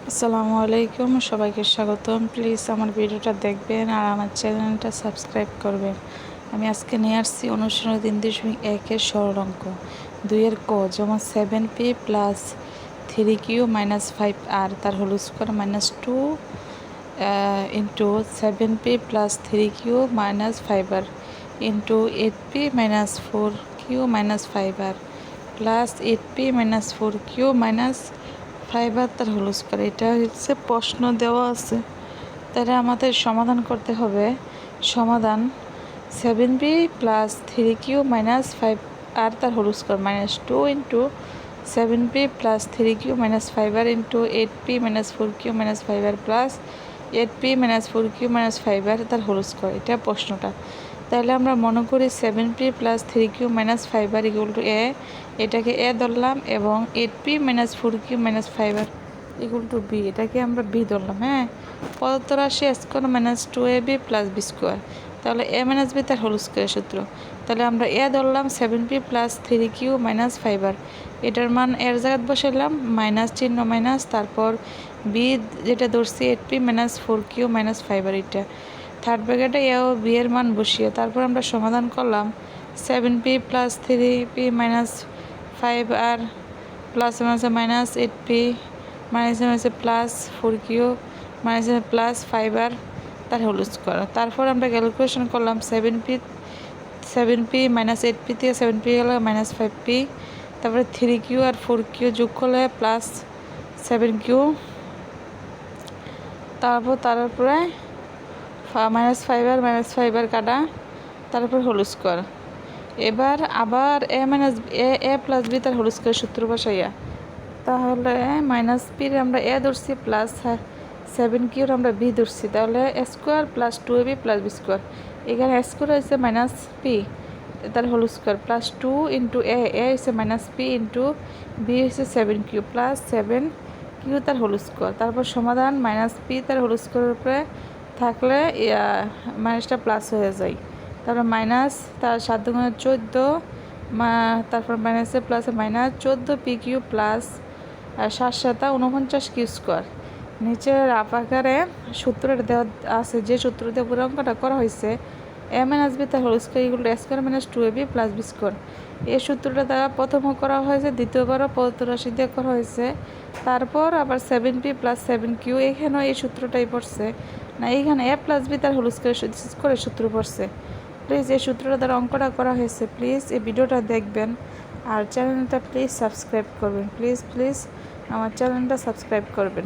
আসসালামু আলাইকুম, সবাইকে স্বাগতম। প্লিজ আমার ভিডিওটা দেখবেন আর আমার চ্যানেলটা সাবস্ক্রাইব করবেন। আমি আজকে নিয়ে আসছি অনুশীলনী 3.1-এর সরল অঙ্ক 2-এর ক, যেমন 7p plus 3q minus 5r তার whole square minus 2 into 7p plus 3q minus 5r into 8p minus 4q minus 5r plus 8p minus 4q minus 5r তার হোল স্কোয়ার। এটা হচ্ছে প্রশ্ন দেওয়া আছে, তাহলে আমাদের সমাধান করতে হবে। সমাধান 7p plus 3q minus 5r তার whole square minus 2 into 7p plus 3q minus 5r into 8p minus 4q minus 5r plus 8p minus 4q minus 5r তার হোল স্কোয়ার। এটা প্রশ্নটা। তাহলে আমরা মনে করি 7p plus 3q minus 5r equal to a, এটাকে a ধরলাম, এবং 8p minus 4q minus 5r equal to b, এটাকে আমরা বি ধরলাম। হ্যাঁ, পদার্থ রাশি square minus 2ab plus B square, তাহলে এ মাইনাস বি তার হোল স্কোয়ার সূত্র। তাহলে আমরা এ ধরলাম 7p plus 3q minus 5r, এটার মান এর জায়গায় বসাইলাম, মাইনাস চিহ্ন মাইনাস, তারপর বি যেটা ধরছি 8p minus 4q minus 5r, এটা থার্ড ব্র্যাকেটে এ ও বি এর মান বসিয়ে তারপর আমরা সমাধান করলাম। 7p plus 3p minus 5r plus minus 8p minus plus 4q minus plus 5r তার হোল স্কোয়ার। তারপর আমরা ক্যালকুলেশন করলাম 7p মাইনাস 8p থেকে 7p গেল মাইনাস 5p, তারপরে 3q আর 4q যোগ করলে প্লাস 7q, তারপরে মাইনাস 5r কাটা, তারপর হোল স্কোয়ার। এবার আবার A minus A plus B তার হোল স্কোয়ার সূত্র বসাইয়া, তাহলে মাইনাস পির আমরা এ ধরছি, প্লাস 7qর আমরা বি ধরছি, তাহলে a square plus 2ab plus B square. এখানে এ স্কোয়ার হয়েছে মাইনাস পি তার whole square, plus 2 into a হয়েছে মাইনাস পি ইন্টু বি হয়েছে 7q প্লাস 7q তার হোল স্কোয়ার। তারপর সমাধান মাইনাস পি তার হোল স্কোয়ারের উপরে থাকলে মাইনাসটা প্লাস হয়ে যায়, তারপর মাইনাস তার 7 গুণে 14, তারপর মাইনাসে প্লাসে minus 14pq plus 7 × 49q square. নিচের আকারে সূত্রটা দেওয়া আছে, যে সূত্র দিয়ে পুরো অঙ্কটা করা হয়েছে, এ মাইনাস বি তার whole square equal to A square minus 2ab plus B square. এই সূত্রটা দ্বারা প্রথমও করা হয়েছে, দ্বিতীয়বারও পদার্থ রাশি দিয়ে করা হয়েছে, তারপর আবার 7p প্লাস 7q, এখানেও এই সূত্রটাই পড়ছে না, এইখানে এ প্লাস বি তার হোল স্কোয়ার করে সূত্র পড়ছে। প্লিজ এই সূত্রটা দ্বারা অঙ্কটা করা হয়েছে। প্লিজ এই ভিডিওটা দেখবেন আর চ্যানেলটা প্লিজ সাবস্ক্রাইব করবেন। প্লিজ আমার চ্যানেলটা সাবস্ক্রাইব করবেন।